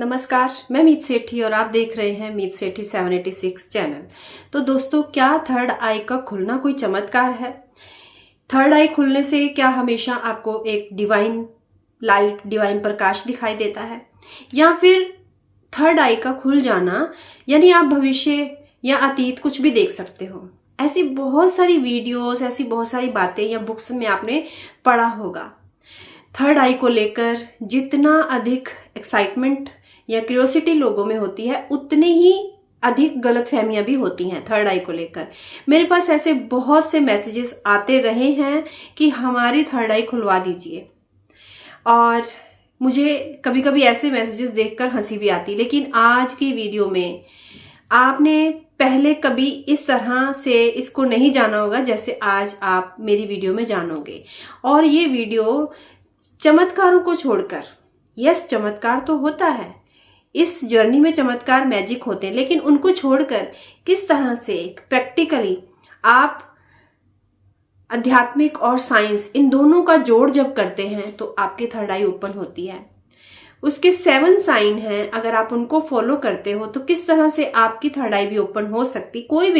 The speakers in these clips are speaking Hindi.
नमस्कार, मैं मीत सेठी और आप देख रहे हैं मीत सेठी 786 चैनल। तो दोस्तों, क्या थर्ड आई का खुलना कोई चमत्कार है? थर्ड आई खुलने से क्या हमेशा आपको एक डिवाइन लाइट, डिवाइन प्रकाश दिखाई देता है, या फिर थर्ड आई का खुल जाना यानी आप भविष्य या अतीत कुछ भी देख सकते हो? ऐसी बहुत सारी वीडियोस, ऐसी बहुत सारी बातें या बुक्स में आपने पढ़ा होगा। थर्ड आई को लेकर जितना अधिक एक्साइटमेंट या क्यूरियोसिटी लोगों में होती है, उतनी ही अधिक गलतफहमियां भी होती हैं थर्ड आई को लेकर। मेरे पास ऐसे बहुत से मैसेजेस आते रहे हैं कि हमारी थर्ड आई खुलवा दीजिए, और मुझे कभी कभी ऐसे मैसेजेस देखकर हंसी भी आती। लेकिन आज की वीडियो में आपने पहले कभी इस तरह से इसको नहीं जाना होगा जैसे आज आप मेरी वीडियो में जानोगे। और ये वीडियो चमत्कारों को छोड़कर, यस चमत्कार तो होता है, इस जर्नी में चमत्कार, मैजिक होते हैं, लेकिन उनको छोड़कर किस तरह से प्रैक्टिकली आप आध्यात्मिक और साइंस इन दोनों का जोड़ जब करते हैं तो आपकी थर्ड आई ओपन होती है। उसके 7 साइन हैं, अगर आप उनको फॉलो करते हो तो किस तरह से आपकी थर्ड आई भी ओपन हो सकती। कोई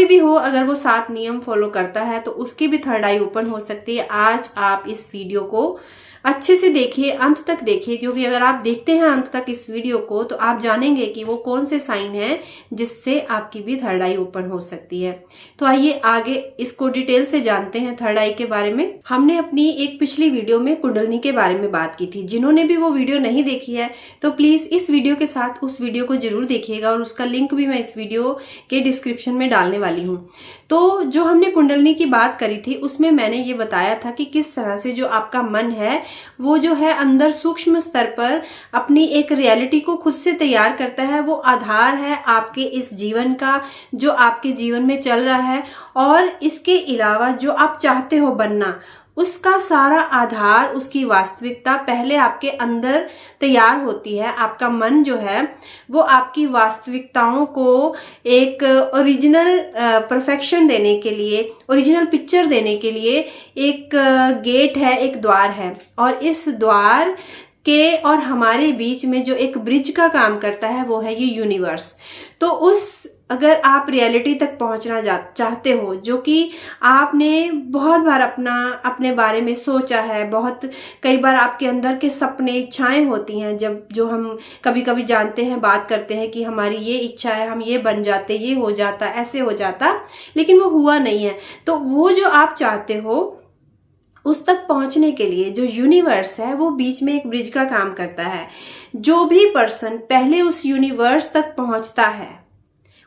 भी हो अगर वो 7 नियम फॉलो करता है तो उसकी भी थर्ड आई ओपन हो सकती है। आज आप इस वीडियो को अच्छे से देखिए, अंत तक देखिए, क्योंकि अगर आप देखते हैं अंत तक इस वीडियो को तो आप जानेंगे कि वो कौन से साइन हैं जिससे आपकी भी थर्ड आई ओपन हो सकती है। तो आइए आगे इसको डिटेल से जानते हैं थर्ड आई के बारे में। हमने अपनी एक पिछली वीडियो में कुंडलनी के बारे में बात की थी। जिन्होंने भी वो वीडियो नहीं देखी है तो प्लीज इस वीडियो के साथ उस वीडियो को जरूर देखिएगा, और उसका लिंक भी मैं इस वीडियो के डिस्क्रिप्शन में डालने वाली हूँ। तो जो हमने कुंडलनी की बात करी थी उसमें मैंने ये बताया था कि किस तरह से जो आपका मन है वो जो है अंदर सूक्ष्म स्तर पर अपनी एक रियलिटी को खुद से तैयार करता है। वो आधार है आपके इस जीवन का, जो आपके जीवन में चल रहा है, और इसके अलावा जो आप चाहते हो बनना, उसका सारा आधार, उसकी वास्तविकता पहले आपके अंदर तैयार होती है। आपका मन जो है वो आपकी वास्तविकताओं को एक ओरिजिनल परफेक्शन देने के लिए, ओरिजिनल पिक्चर देने के लिए एक गेट है, एक द्वार है। और इस द्वार के और हमारे बीच में जो एक ब्रिज का काम करता है वो है ये यूनिवर्स। तो उस अगर आप रियलिटी तक पहुंचना चाहते हो, जो कि आपने बहुत बार अपने बारे में सोचा है, बहुत कई बार आपके अंदर के सपने, इच्छाएं होती हैं, जब जो हम कभी कभी जानते हैं, बात करते हैं कि हमारी ये इच्छा है, हम ये बन जाते, ये हो जाता, ऐसे हो जाता, लेकिन वो हुआ नहीं है। तो वो जो आप चाहते हो उस तक पहुंचने के लिए जो यूनिवर्स है वो बीच में एक ब्रिज का काम करता है। जो भी पर्सन पहले उस यूनिवर्स तक पहुंचता है,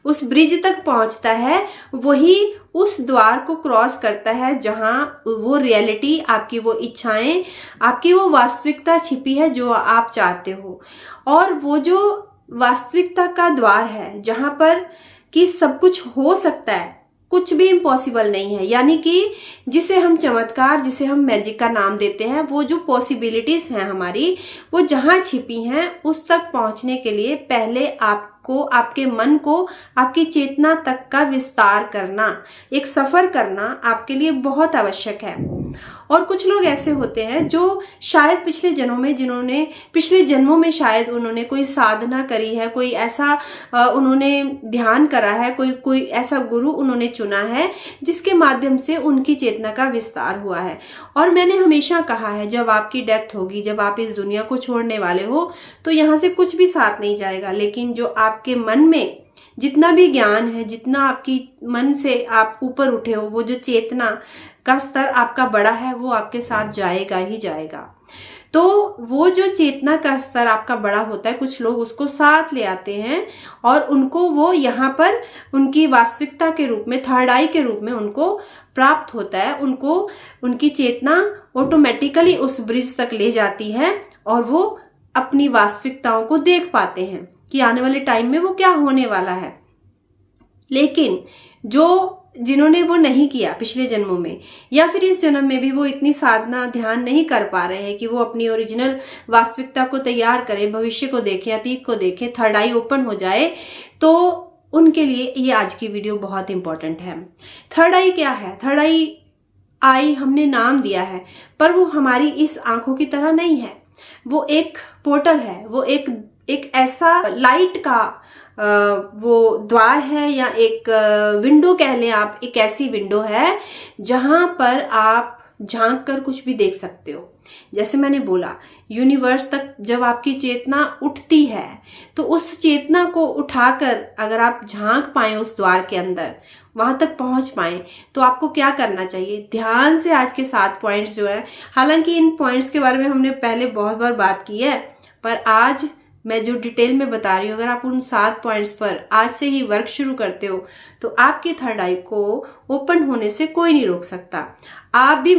उस ब्रिज तक पहुंचता है, वही उस द्वार को क्रॉस करता है जहां वो रियलिटी, आपकी वो इच्छाएं, आपकी वो वास्तविकता छिपी है जो आप चाहते हो। और वो जो वास्तविकता का द्वार है जहां पर कि सब कुछ हो सकता है, कुछ भी इम्पॉसिबल नहीं है, यानी कि जिसे हम चमत्कार, जिसे हम मैजिक का नाम देते हैं, वो जो पॉसिबिलिटीज हैं हमारी, वो जहां छिपी हैं उस तक पहुंचने के लिए पहले आपको, आपके मन को, आपकी चेतना तक का विस्तार करना, एक सफर करना आपके लिए बहुत आवश्यक है। और कुछ लोग ऐसे होते हैं जो शायद पिछले जन्मों में शायद उन्होंने कोई साधना करी है, कोई ऐसा उन्होंने ध्यान करा है, कोई ऐसा गुरु उन्होंने चुना है जिसके माध्यम से उनकी चेतना का विस्तार हुआ है। और मैंने हमेशा कहा है, जब आपकी डेथ होगी, जब आप इस दुनिया को छोड़ने वाले हो, तो यहाँ से कुछ भी साथ नहीं जाएगा, लेकिन जो आपके मन में जितना भी ज्ञान है, जितना आपकी मन से आप ऊपर उठे हो, वो जो चेतना का स्तर आपका बड़ा है, वो आपके साथ जाएगा ही जाएगा। तो वो जो चेतना का स्तर आपका बड़ा होता है, कुछ लोग उसको साथ ले आते हैं और उनको वो यहाँ पर उनकी वास्तविकता के रूप में, थर्ड आई के रूप में उनको प्राप्त होता है। उनको उनकी चेतना ऑटोमेटिकली उस ब्रिज तक ले जाती है और वो अपनी वास्तविकताओं को देख पाते हैं कि आने वाले टाइम में वो क्या होने वाला है। लेकिन जिन्होंने वो नहीं किया पिछले जन्मों में, या फिर इस जन्म में भी वो इतनी साधना, ध्यान नहीं कर पा रहे हैं कि वो अपनी ओरिजिनल वास्तविकता को तैयार करें, भविष्य को देखें, अतीत को देखें, थर्ड आई ओपन हो जाए, तो उनके लिए ये आज की वीडियो बहुत इंपॉर्टेंट है। थर्ड आई क्या है? थर्ड आई हमने नाम दिया है, पर वो हमारी इस आंखों की तरह नहीं है। वो एक पोर्टल है, वो एक ऐसा लाइट का वो द्वार है, या एक विंडो कह लें आप, एक ऐसी विंडो है जहां पर आप झांक कर कुछ भी देख सकते हो। जैसे मैंने बोला, यूनिवर्स तक जब आपकी चेतना उठती है तो उस चेतना को उठाकर अगर आप झांक पाए उस द्वार के अंदर, वहां तक पहुंच पाए, तो आपको क्या करना चाहिए? ध्यान से आज के 7 पॉइंट्स जो है, हालांकि इन पॉइंट्स के बारे में हमने पहले बहुत बार बात की है, पर आज मैं जो डिटेल में बता रही हूँ, अगर आप उन 7 पॉइंट्स पर आज से ही वर्क शुरू करते हो तो आपकी थर्ड आई को ओपन होने से कोई नहीं रोक सकता। आप भी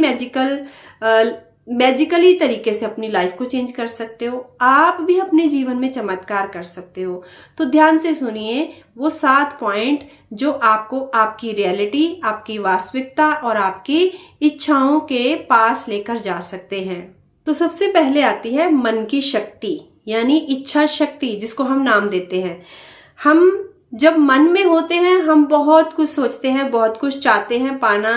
मैजिकली तरीके से अपनी लाइफ को चेंज कर सकते हो, आप भी अपने जीवन में चमत्कार कर सकते हो। तो ध्यान से सुनिए वो 7 पॉइंट जो आपको आपकी रियलिटी, आपकी वास्तविकता और आपकी इच्छाओं के पास लेकर जा सकते हैं। तो सबसे पहले आती है मन की शक्ति, यानी इच्छा शक्ति, जिसको हम नाम देते हैं। हम जब मन में होते हैं हम बहुत कुछ सोचते हैं, बहुत कुछ चाहते हैं पाना,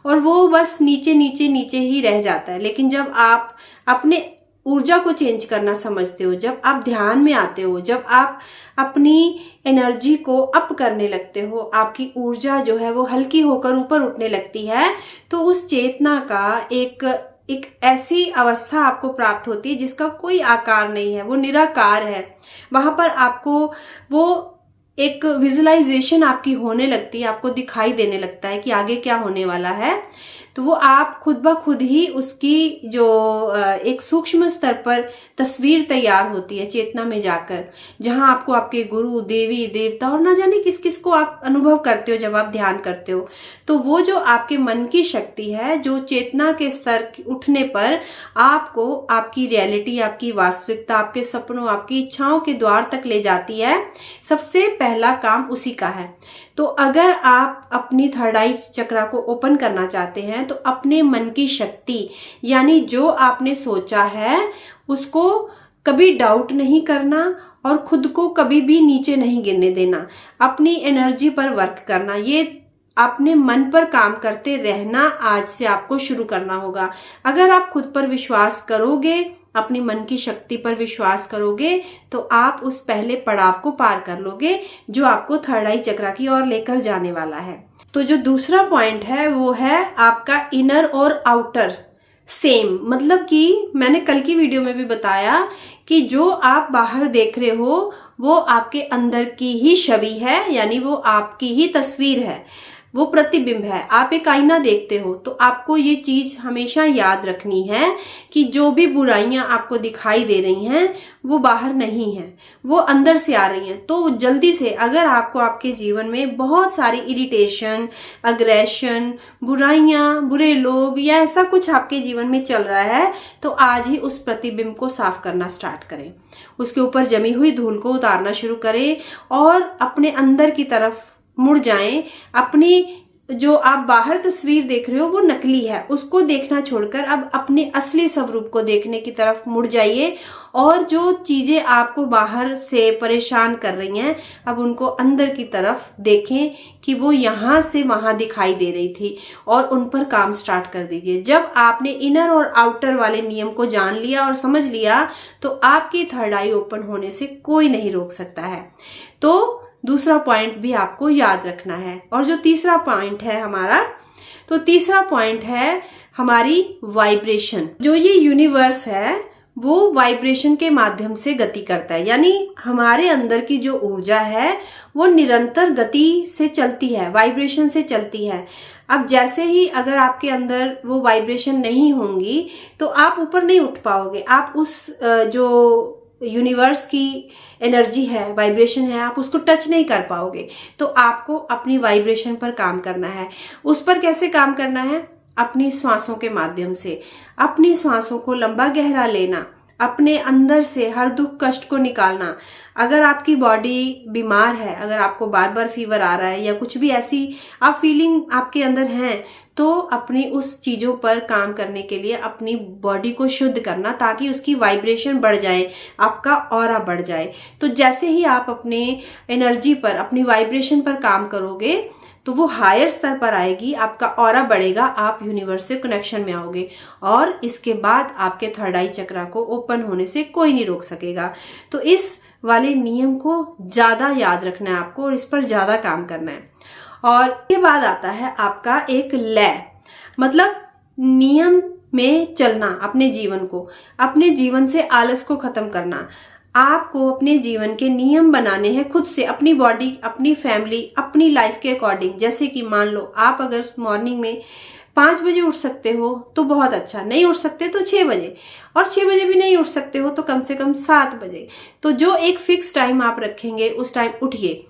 और वो बस नीचे नीचे नीचे ही रह जाता है। लेकिन जब आप अपने ऊर्जा को चेंज करना समझते हो, जब आप ध्यान में आते हो, जब आप अपनी एनर्जी को अप करने लगते हो, आपकी ऊर्जा जो है वो हल्की होकर ऊपर उठने लगती है, तो उस चेतना का एक ऐसी अवस्था आपको प्राप्त होती है जिसका कोई आकार नहीं है, वो निराकार है। वहां पर आपको वो एक विजुअलाइजेशन आपकी होने लगती है, आपको दिखाई देने लगता है कि आगे क्या होने वाला है। तो वो आप खुद ब खुद ही उसकी जो एक सूक्ष्म स्तर पर तस्वीर तैयार होती है चेतना में जाकर, जहां आपको आपके गुरु, देवी देवता और ना जाने किस किस को आप अनुभव करते हो जब आप ध्यान करते हो। तो वो जो आपके मन की शक्ति है, जो चेतना के स्तर उठने पर आपको आपकी रियलिटी, आपकी वास्तविकता, आपके सपनों, आपकी इच्छाओं के द्वार तक ले जाती है, सबसे पहला काम उसी का है। तो अगर आप अपनी थर्ड आई चक्रा को ओपन करना चाहते हैं तो अपने मन की शक्ति, यानी जो आपने सोचा है उसको कभी डाउट नहीं करना और खुद को कभी भी नीचे नहीं गिरने देना, अपनी एनर्जी पर वर्क करना, ये अपने मन पर काम करते रहना आज से आपको शुरू करना होगा। अगर आप खुद पर विश्वास करोगे, अपनी मन की शक्ति पर विश्वास करोगे, तो आप उस पहले पड़ाव को पार कर लोगे जो आपको थर्ड आई चक्रा की ओर लेकर जाने वाला है। तो जो दूसरा पॉइंट है वो है आपका इनर और आउटर सेम। मतलब कि मैंने कल की वीडियो में भी बताया कि जो आप बाहर देख रहे हो वो आपके अंदर की ही छवि है, यानी वो आपकी ही तस्वीर है, वो प्रतिबिंब है। आप एक आईना देखते हो तो आपको ये चीज हमेशा याद रखनी है कि जो भी बुराइयां आपको दिखाई दे रही हैं वो बाहर नहीं है, वो अंदर से आ रही हैं। तो जल्दी से, अगर आपको आपके जीवन में बहुत सारी इरिटेशन, अग्रेशन, बुराइयां, बुरे लोग या ऐसा कुछ आपके जीवन में चल रहा है, तो आज ही उस प्रतिबिंब को साफ करना स्टार्ट करें, उसके ऊपर जमी हुई धूल को उतारना शुरू करें और अपने अंदर की तरफ मुड़ जाएं। अपनी जो आप बाहर तस्वीर देख रहे हो वो नकली है, उसको देखना छोड़कर अब अपने असली स्वरूप को देखने की तरफ मुड़ जाइए, और जो चीजें आपको बाहर से परेशान कर रही हैं अब उनको अंदर की तरफ देखें कि वो यहाँ से वहां दिखाई दे रही थी, और उन पर काम स्टार्ट कर दीजिए। जब आपने इनर और आउटर वाले नियम को जान लिया और समझ लिया तो आपकी थर्ड आई ओपन होने से कोई नहीं रोक सकता है। तो दूसरा पॉइंट भी आपको याद रखना है। और जो तीसरा पॉइंट है हमारा, तो तीसरा पॉइंट है हमारी वाइब्रेशन। जो ये यूनिवर्स है वो वाइब्रेशन के माध्यम से गति करता है, यानी हमारे अंदर की जो ऊर्जा है वो निरंतर गति से चलती है, वाइब्रेशन से चलती है। अब जैसे ही अगर आपके अंदर वो वाइब्रेशन नहीं होंगी तो आप ऊपर नहीं उठ पाओगे, आप उस जो यूनिवर्स की एनर्जी है, वाइब्रेशन है, आप उसको टच नहीं कर पाओगे। तो आपको अपनी वाइब्रेशन पर काम करना है। उस पर कैसे काम करना है? अपनी श्वासों के माध्यम से। अपनी श्वासों को लंबा गहरा लेना, अपने अंदर से हर दुख कष्ट को निकालना। अगर आपकी बॉडी बीमार है, अगर आपको बार बार फीवर आ रहा है या कुछ भी ऐसी आप फीलिंग आपके अंदर है, तो अपनी उस चीजों पर काम करने के लिए अपनी बॉडी को शुद्ध करना, ताकि उसकी वाइब्रेशन बढ़ जाए, आपका ऑरा बढ़ जाए। तो जैसे ही आप अपने एनर्जी पर, अपनी वाइब्रेशन पर काम करोगे तो वो हायर स्तर पर आएगी, आपका ऑरा बढ़ेगा, आप यूनिवर्स से कनेक्शन में आओगे और इसके बाद आपके थर्ड आई चक्रा को ओपन होने से कोई नहीं रोक सकेगा। तो इस वाले नियम को ज्यादा याद रखना है आपको और इस पर ज्यादा काम करना है। और के बाद आता है आपका एक लय, मतलब नियम में चलना, अपने जीवन को, अपने जीवन से आलस को खत्म करना। आपको अपने जीवन के नियम बनाने हैं खुद से, अपनी बॉडी, अपनी फैमिली, अपनी लाइफ के अकॉर्डिंग। जैसे कि मान लो आप अगर मॉर्निंग में 5 बजे उठ सकते हो तो बहुत अच्छा, नहीं उठ सकते तो 6 बजे, और 6 बजे भी नहीं उठ सकते हो तो कम से कम 7 बजे। तो जो एक फिक्स टाइम आप रखेंगे उस टाइम उठिए।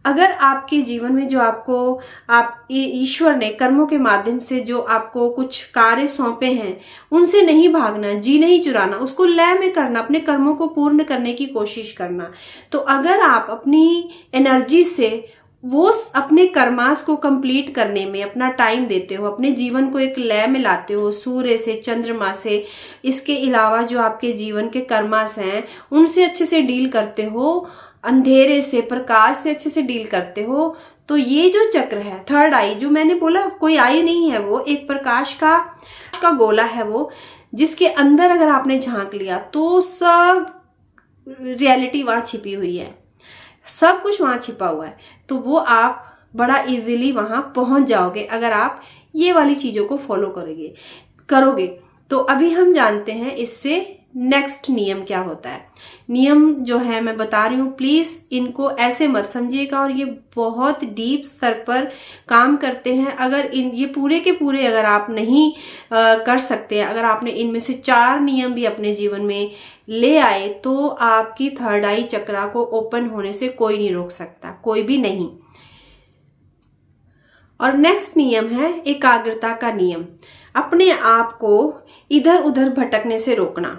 अगर आपके जीवन में जो आपको आप ईश्वर ने कर्मों के माध्यम से जो आपको कुछ कार्य सौंपे हैं उनसे नहीं भागना, जी नहीं चुराना, उसको लय में करना, अपने कर्मों को पूर्ण करने की कोशिश करना। तो अगर आप अपनी एनर्जी से वो अपने कर्मास को कंप्लीट करने में अपना टाइम देते हो, अपने जीवन को एक लय में लाते हो, सूर्य से, चंद्रमा से, इसके अलावा जो आपके जीवन के कर्मास हैं उनसे अच्छे से डील करते हो, अंधेरे से, प्रकाश से अच्छे से डील करते हो, तो ये जो चक्र है थर्ड आई, जो मैंने बोला कोई आई नहीं है, वो एक प्रकाश का गोला है वो, जिसके अंदर अगर आपने झांक लिया तो सब रियलिटी वहां छिपी हुई है, सब कुछ वहां छिपा हुआ है। तो वो आप बड़ा इजीली वहां पहुंच जाओगे अगर आप ये वाली चीजों को फॉलो करोगे। तो अभी हम जानते हैं इससे नेक्स्ट नियम क्या होता है। नियम जो है मैं बता रही हूँ, प्लीज इनको ऐसे मत समझिएगा, और ये बहुत डीप स्तर पर काम करते हैं। अगर ये पूरे के पूरे अगर आप नहीं कर सकते हैं, अगर आपने इनमें से 4 नियम भी अपने जीवन में ले आए तो आपकी थर्ड आई चक्रा को ओपन होने से कोई नहीं रोक सकता, कोई भी नहीं। और नेक्स्ट नियम है एकाग्रता का नियम, अपने आप को इधर उधर भटकने से रोकना।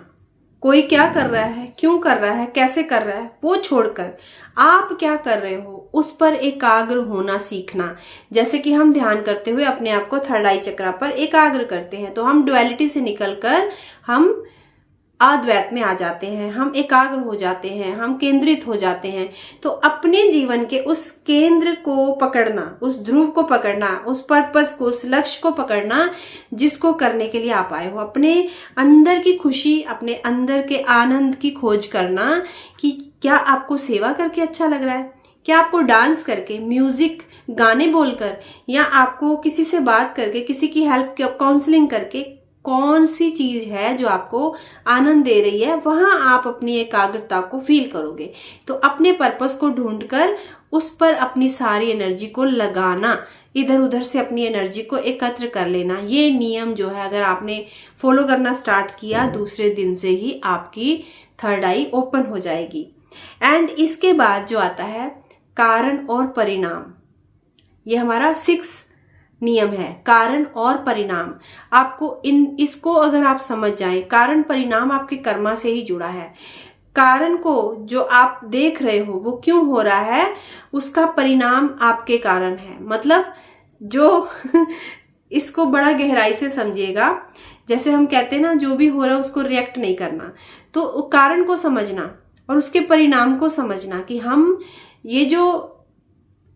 कोई क्या कर रहा है, क्यों कर रहा है, कैसे कर रहा है, वो छोड़कर आप क्या कर रहे हो उस पर एकाग्र होना सीखना। जैसे कि हम ध्यान करते हुए अपने आप को थर्ड आई चक्रा पर एकाग्र करते हैं तो हम डुअलिटी से निकलकर हम अद्वैत में आ जाते हैं, हम एकाग्र हो जाते हैं, हम केंद्रित हो जाते हैं। तो अपने जीवन के उस केंद्र को पकड़ना, उस ध्रुव को पकड़ना, उस पर्पस को, उस लक्ष्य को पकड़ना जिसको करने के लिए आप आए हो। अपने अंदर की खुशी, अपने अंदर के आनंद की खोज करना कि क्या आपको सेवा करके अच्छा लग रहा है, क्या आपको डांस करके, म्यूजिक, गाने बोलकर, या आपको किसी से बात करके, किसी की हेल्प, काउंसलिंग करके, कौन सी चीज है जो आपको आनंद दे रही है, वहां आप अपनी एकाग्रता को फील करोगे। तो अपने पर्पस को ढूंढकर उस पर अपनी सारी एनर्जी को लगाना, इधर उधर से अपनी एनर्जी को एकत्र कर लेना। ये नियम जो है अगर आपने फॉलो करना स्टार्ट किया, दूसरे दिन से ही आपकी थर्ड आई ओपन हो जाएगी। एंड इसके बाद जो आता है कारण और परिणाम, ये हमारा 6 नियम है, कारण और परिणाम। आपको इसको अगर आप समझ जाएं, कारण परिणाम आपके कर्मा से ही जुड़ा है। कारण को जो आप देख रहे हो वो क्यों हो रहा है, उसका परिणाम आपके कारण है। मतलब जो इसको बड़ा गहराई से समझिएगा, जैसे हम कहते हैं ना, जो भी हो रहा है उसको रिएक्ट नहीं करना। तो कारण को समझना और उसके परिणाम को समझना कि हम ये जो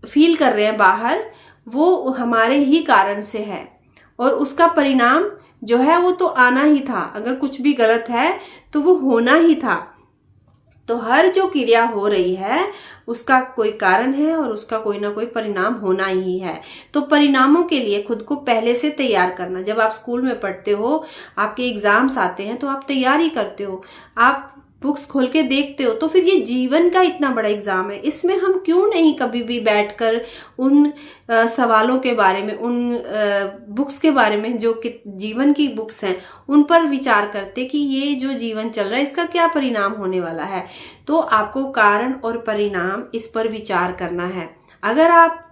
फील कर रहे हैं बाहर, वो हमारे ही कारण से है, और उसका परिणाम जो है वो तो आना ही था। अगर कुछ भी गलत है तो वो होना ही था। तो हर जो क्रिया हो रही है उसका कोई कारण है और उसका कोई ना कोई परिणाम होना ही है। तो परिणामों के लिए खुद को पहले से तैयार करना। जब आप स्कूल में पढ़ते हो, आपके एग्जाम्स आते हैं तो आप तैयारी करते हो, आप बुक्स खोल के देखते हो। तो फिर ये जीवन का इतना बड़ा एग्जाम है, इसमें हम क्यों नहीं कभी भी बैठकर उन सवालों के बारे में, उन बुक्स के बारे में जो कि जीवन की बुक्स हैं उन पर विचार करते कि ये जो जीवन चल रहा है इसका क्या परिणाम होने वाला है। तो आपको कारण और परिणाम इस पर विचार करना है। अगर आप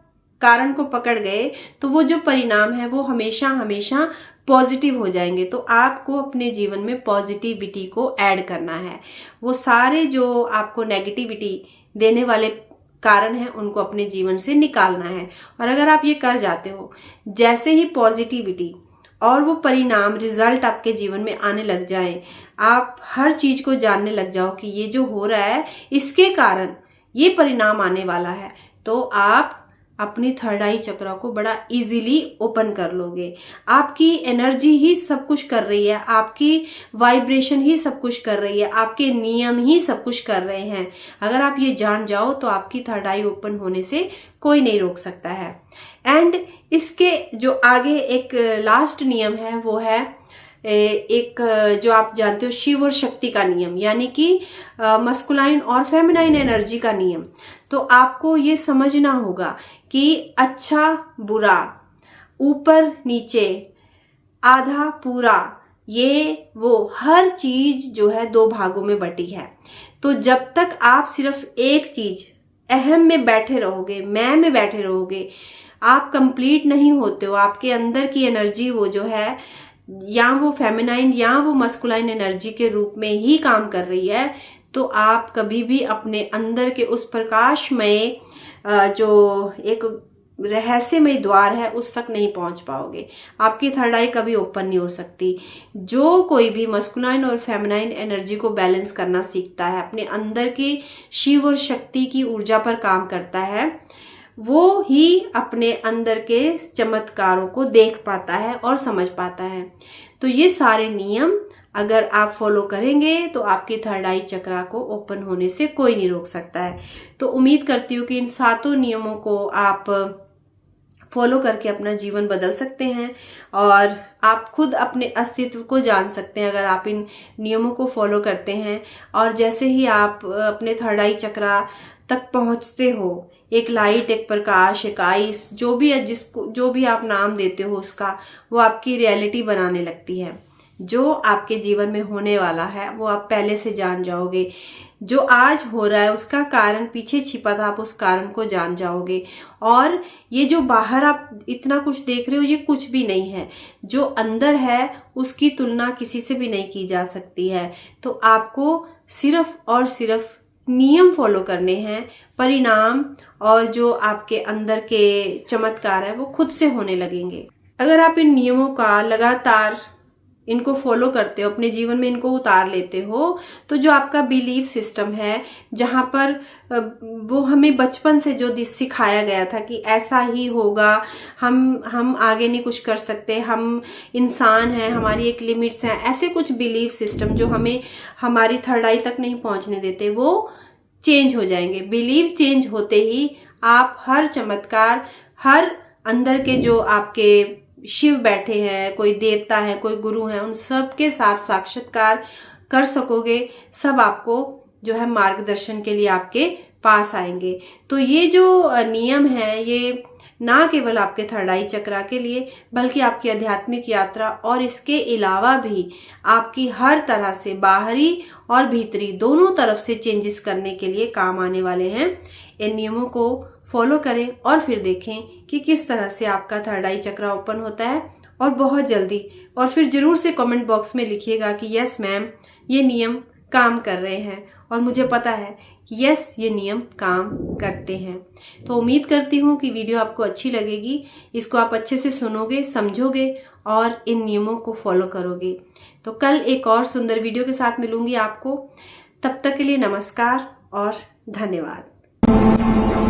कारण को पकड़ गए तो वो जो परिणाम है वो हमेशा हमेशा पॉजिटिव हो जाएंगे। तो आपको अपने जीवन में पॉजिटिविटी को ऐड करना है। वो सारे जो आपको नेगेटिविटी देने वाले कारण हैं उनको अपने जीवन से निकालना है। और अगर आप ये कर जाते हो, जैसे ही पॉजिटिविटी और वो परिणाम, रिजल्ट आपके जीवन में आने लग जाए, आप हर चीज को जानने लग जाओ कि ये जो हो रहा है इसके कारण ये परिणाम आने वाला है, तो आप अपनी थर्ड आई चक्रा को बड़ा इजीली ओपन कर लोगे। आपकी एनर्जी ही सब कुछ कर रही है, आपकी वाइब्रेशन ही सब कुछ कर रही है, आपके नियम ही सब कुछ कर रहे हैं। अगर आप ये जान जाओ तो आपकी थर्ड आई ओपन होने से कोई नहीं रोक सकता है। एंड इसके जो आगे एक लास्ट नियम है वो है एक जो आप जानते हो शिव और शक्ति का नियम, यानी कि मस्कुलाइन और फेमिनाइन एनर्जी का नियम। तो आपको ये समझना होगा कि अच्छा बुरा, ऊपर नीचे, आधा पूरा, ये वो हर चीज जो है दो भागों में बटी है। तो जब तक आप सिर्फ एक चीज अहम में बैठे रहोगे, मैं में बैठे रहोगे, आप कंप्लीट नहीं होते हो। आपके अंदर की एनर्जी वो जो है या वो फेमिनाइन या वो मस्कुलाइन एनर्जी के रूप में ही काम कर रही है, तो आप कभी भी अपने अंदर के उस प्रकाशमय जो एक रहस्यमय द्वार है उस तक नहीं पहुंच पाओगे। आपकी थर्ड आई कभी ओपन नहीं हो सकती। जो कोई भी मस्कुलाइन और फेमिनाइन एनर्जी को बैलेंस करना सीखता है, अपने अंदर की शिव और शक्ति की ऊर्जा पर काम करता है, वो ही अपने अंदर के चमत्कारों को देख पाता है और समझ पाता है। तो ये सारे नियम अगर आप फॉलो करेंगे तो आपकी थर्ड आई चक्रा को ओपन होने से कोई नहीं रोक सकता है। तो उम्मीद करती हूँ कि इन सातों नियमों को आप फॉलो करके अपना जीवन बदल सकते हैं और आप खुद अपने अस्तित्व को जान सकते हैं अगर आप इन नियमों को फॉलो करते हैं। और जैसे ही आप अपने थर्ड आई चक्रा तक पहुंचते हो, एक लाइट, एक प्रकाश, एक आइस, जो भी आप नाम देते हो उसका, वो आपकी रियलिटी बनाने लगती है। जो आपके जीवन में होने वाला है वो आप पहले से जान जाओगे। जो आज हो रहा है उसका कारण पीछे छिपा था, आप उस कारण को जान जाओगे। और ये जो बाहर आप इतना कुछ देख रहे हो ये कुछ भी नहीं है, जो अंदर है उसकी तुलना किसी से भी नहीं की जा सकती है। तो आपको सिर्फ और सिर्फ नियम फॉलो करने हैं, परिणाम और जो आपके अंदर के चमत्कार है वो खुद से होने लगेंगे। अगर आप इन नियमों का लगातार इनको फॉलो करते हो, अपने जीवन में इनको उतार लेते हो, तो जो आपका बिलीफ सिस्टम है, जहाँ पर वो हमें बचपन से जो सिखाया गया था कि ऐसा ही होगा, हम आगे नहीं कुछ कर सकते, हम इंसान हैं, हमारी एक लिमिट्स हैं, ऐसे कुछ बिलीफ सिस्टम जो हमें हमारी थर्ड आई तक नहीं पहुंचने देते, वो चेंज हो जाएंगे। बिलीव चेंज होते ही आप हर चमत्कार, हर अंदर के जो आपके शिव बैठे हैं, कोई देवता है, कोई गुरु है, उन सब के साथ साक्षात्कार कर सकोगे। सब आपको जो है मार्गदर्शन के लिए आपके पास आएंगे। तो ये जो नियम है ये ना केवल आपके थर्ड आई चक्रा के लिए बल्कि आपकी आध्यात्मिक यात्रा और इसके अलावा भी आपकी हर तरह से बाहरी और भीतरी दोनों तरफ से चेंजेस करने के लिए काम आने वाले हैं। इन नियमों को फॉलो करें और फिर देखें कि किस तरह से आपका थर्ड आई चक्रा ओपन होता है, और बहुत जल्दी। और फिर जरूर से कमेंट बॉक्स में लिखिएगा कि यस मैम ये नियम काम कर रहे हैं, और मुझे पता है कि यस ये नियम काम करते हैं। तो उम्मीद करती हूँ कि वीडियो आपको अच्छी लगेगी, इसको आप अच्छे से सुनोगे, समझोगे और इन नियमों को फॉलो करोगे। तो कल एक और सुंदर वीडियो के साथ मिलूंगी आपको। तब तक के लिए नमस्कार और धन्यवाद।